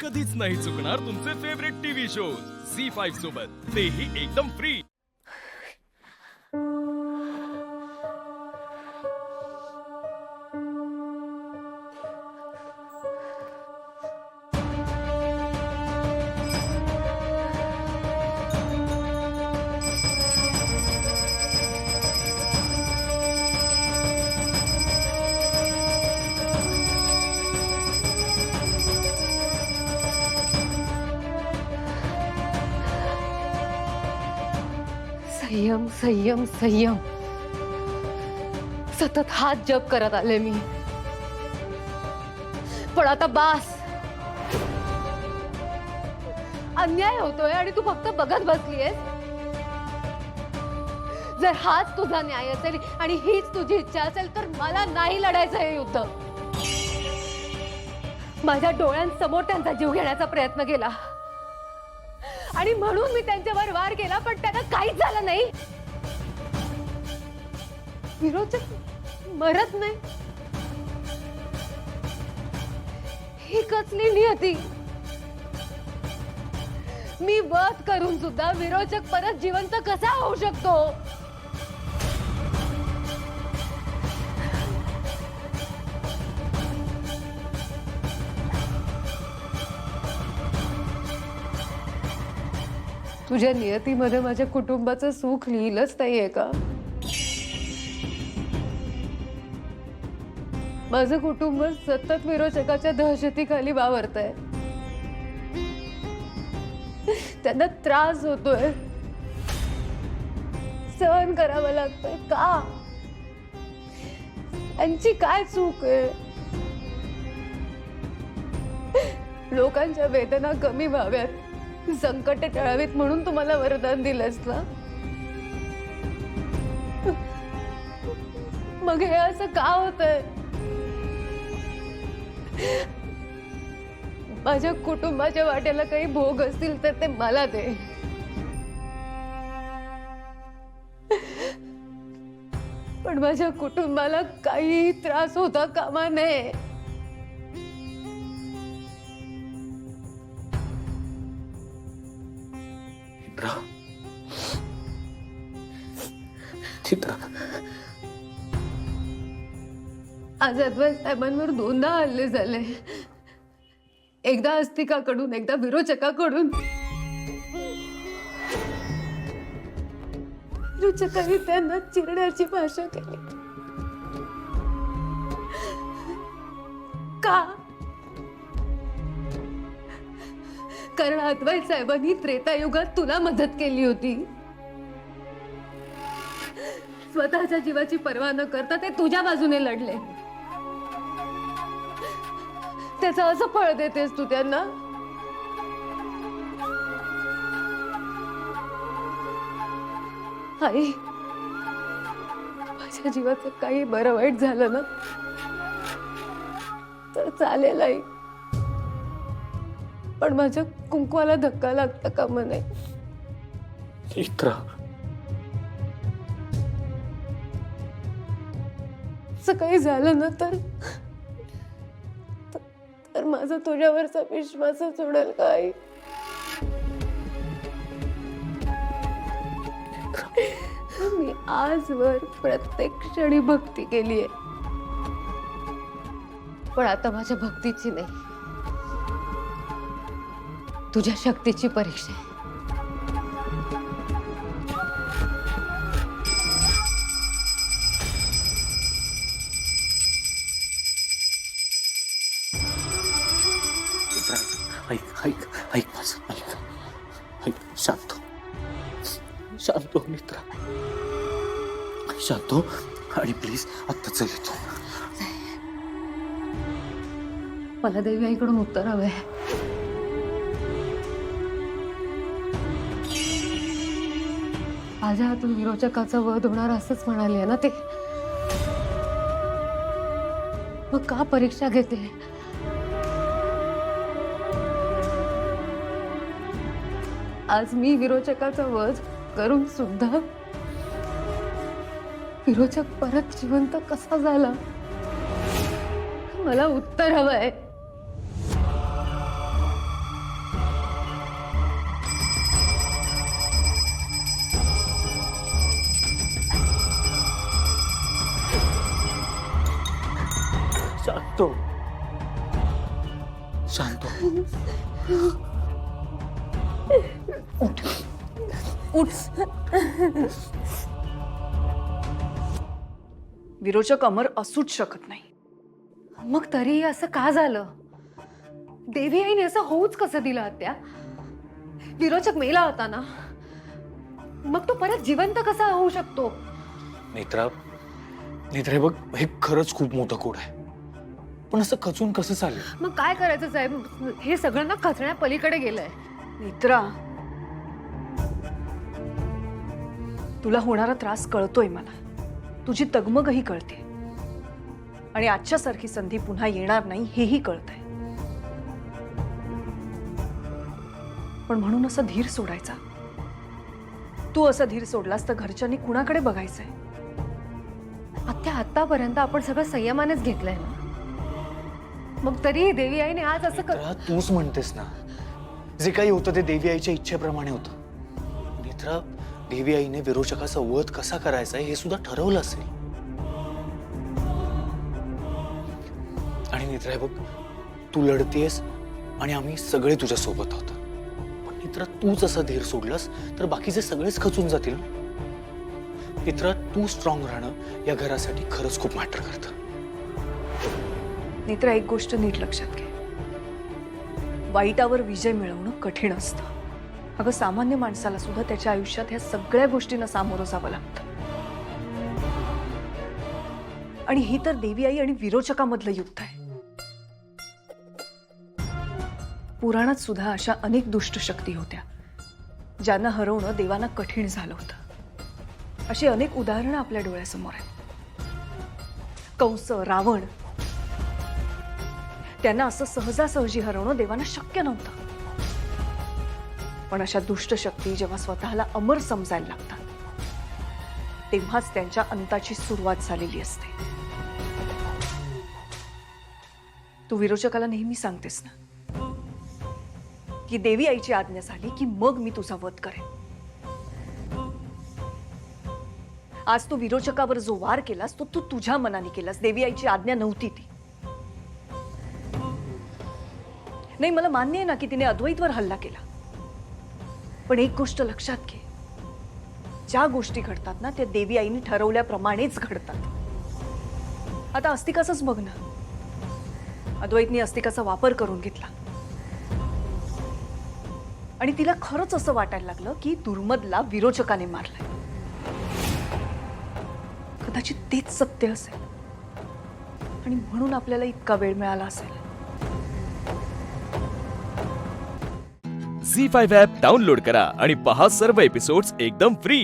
कधीच नाही चुकणार तुमचे फेवरेट टीव्ही शोज झी5 सोबत, तेही एकदम फ्री। संयम संयम संयम सतत हात जप करत आले मी, पण आता बास। अन्याय होतोय आणि तू फक्त बघत बसलीयस। जर हाच तुझा न्याय असेल आणि हीच तुझी इच्छा असेल तर मला नाही लढायचं हे युद्ध। माझ्या डोळ्यांसमोर त्यांचा जीव घेण्याचा प्रयत्न केला आणि म्हणून मी त्यांच्यावर वार केला, पण त्यांना काहीच झालं नाही। विरोचक मरत नाही, ही कसली नियती। मी वध करून सुद्धा विरोचक परत जिवंत कसा होऊ शकतो? तुझ्या नियतीमध्ये माझ्या कुटुंबाचं सुख लिहिलंच नाहीये का? माझं कुटुंब सतत विरोचकाच्या दहशतीखाली वावरतंय। त्यांना त्रास होतोय, सहन करावं लागतंय का? यांची काय चूक आहे? लोकांच्या वेदना कमी व्हाव्यात, संकट टळावीत म्हणून तुम्हाला वरदान दिलंस ना? मग हे असं का होतंय? माझ्या कुटुंबाच्या वाट्याला काही भोग असतील तर ते मला दे, पण माझ्या कुटुंबाला काही त्रास होता कामा नये। चित्रा, आज अद्वैत साहेबांवर दोनदा हल्ले झाले, एकदा अस्तिकाकडून, एकदा विरोचकाकडून। विरोचकांनी त्यांना चिरण्याची भाषा केली। का? कारण अद्वैत साहेबांनी त्रेतायुगात तुला मदत केली होती। स्वतःच्या जीवाची पर्वा न करता ते तुझ्या बाजूने लढले, त्याचं असं फळ देतेस तू त्यांना? आई, माझ्या जीवाचं काही बरं वाईट झालं ना तर चालेल आई, पण माझ्या कुंकवाला धक्का लागता कामा नये। चित्रा, असं काही झालं ना तर माझा तुझ्यावरचा विश्वासच उडेल का आई? मी आजवर प्रत्येक क्षणी भक्ती केलीये, पण आता माझ्या भक्तीची नाही, तुझ्या शक्तीची परीक्षा आहे। ऐक ऐक ऐक माझं, ऐक ऐक, शांत हो, शांत हो मित्रा, शांत हो आणि प्लीज आत्ता चल येतो। मला देवी आईकडून उत्तर हवंय। माझ्या हातून विरोचकाचा वध होणार असंच म्हणाले ना ते, मग का परीक्षा घेते? आज मी विरोचकाचा वध करून सुद्धा विरोचक परत जिवंत कसा झाला? मला उत्तर हवंय। उठ. विरोचक अमर असूच शकत नाही. मग तरीही असं का झालं? देवी आईने असं होऊच कसं दिलं आत्या? विरोचक मेला होता ना, मग तो परत जिवंत कसा होऊ शकतो? नेत्रा हे बघ, हे खरंच खूप मोठं कोड आहे, पण असं खचून कसं चालेल? मग काय करायचं साहेब? हे सगळं ना खचण्या पलीकडे गेलंय. नेत्रा, तुला होणारा त्रास कळतोय मला, तुझी तगमगही कळते आणि आजच्या सारखी संधी पुन्हा येणार नाही हेही कळतंय. पण म्हणून असं धीर सोडायचा? तू असा धीर सोडलास तर घरच्यांनी कुणाकडे बघायचंय? आत्या, आतापर्यंत आपण सगळं संयमानेच घेतलंय ना, मग तरीही देवी आईने आज असं नेत्रा, तूच म्हणतेस ना, जे काही होतं ते देवी आईच्या इच्छेप्रमाणे होतं. नेत्रा, देवी आईने विरोचकाचा वध कसा करायचा हे सुद्धा ठरवलं असेल. आणि नेत्रा, हे बघ, तू लढतेस आणि आम्ही सगळे तुझ्या सोबत आहोत. पण नेत्रा, तूच असा धीर सोडलास तर बाकीचे सगळेच खचून जातील. नेत्रा, तू स्ट्रॉंग राहणं या घरासाठी खरंच खूप मॅटर करतं. नेत्रा, एक गोष्ट नीट लक्षात घे, वाईटावर विजय मिळवणं कठीण असतं. अगं, सामान्य माणसाला सुद्धा त्याच्या आयुष्यात ह्या सगळ्या गोष्टींना सामोरं जावं लागतं. आणि ही तर देवी आई आणि विरोचकामधलं युद्ध आहे. पुराणात सुद्धा अशा अनेक दुष्ट शक्ती होत्या ज्यांना हरवणं देवांना कठीण झालं होतं. अशी अनेक उदाहरणं आपल्या डोळ्यासमोर आहेत. कंस, रावण, त्यांना असं सहजासहजी हरवणं देवांना शक्य नव्हतं. पण अशा दुष्ट शक्ती जेव्हा स्वतःला अमर समजायला लागतात तेव्हाच त्यांच्या अंताची सुरुवात झालेली असते. तू विरोचकाला नेहमी सांगतेस ना की देवी आईची आज्ञा झाली की मग मी तुझा वध करेन. आज तू विरोचकावर जो वार केलास तो तू तुझ्या मनाने केलास, देवी आईची आज्ञा नव्हती ती. नाही, मला मान्य आहे ना की तिने अद्वैतवर हल्ला केला, पण एक गोष्ट लक्षात घे, ज्या गोष्टी घडतात ना त्या देवी आईने ठरवल्याप्रमाणेच घडतात. आता अस्तिकाचंच बघ ना, अद्वैतने अस्तिकाचा वापर करून घेतला आणि तिला खरंच असं वाटायला लागलं की दुर्मदला विरोचकाने मारलंय. कदाचित तेच सत्य असेल आणि म्हणून आपल्याला इतका वेळ मिळाला असेल. झी5 ॲप डाउनलोड करा आणि पहा सर्व एपिसोड्स एकदम फ्री.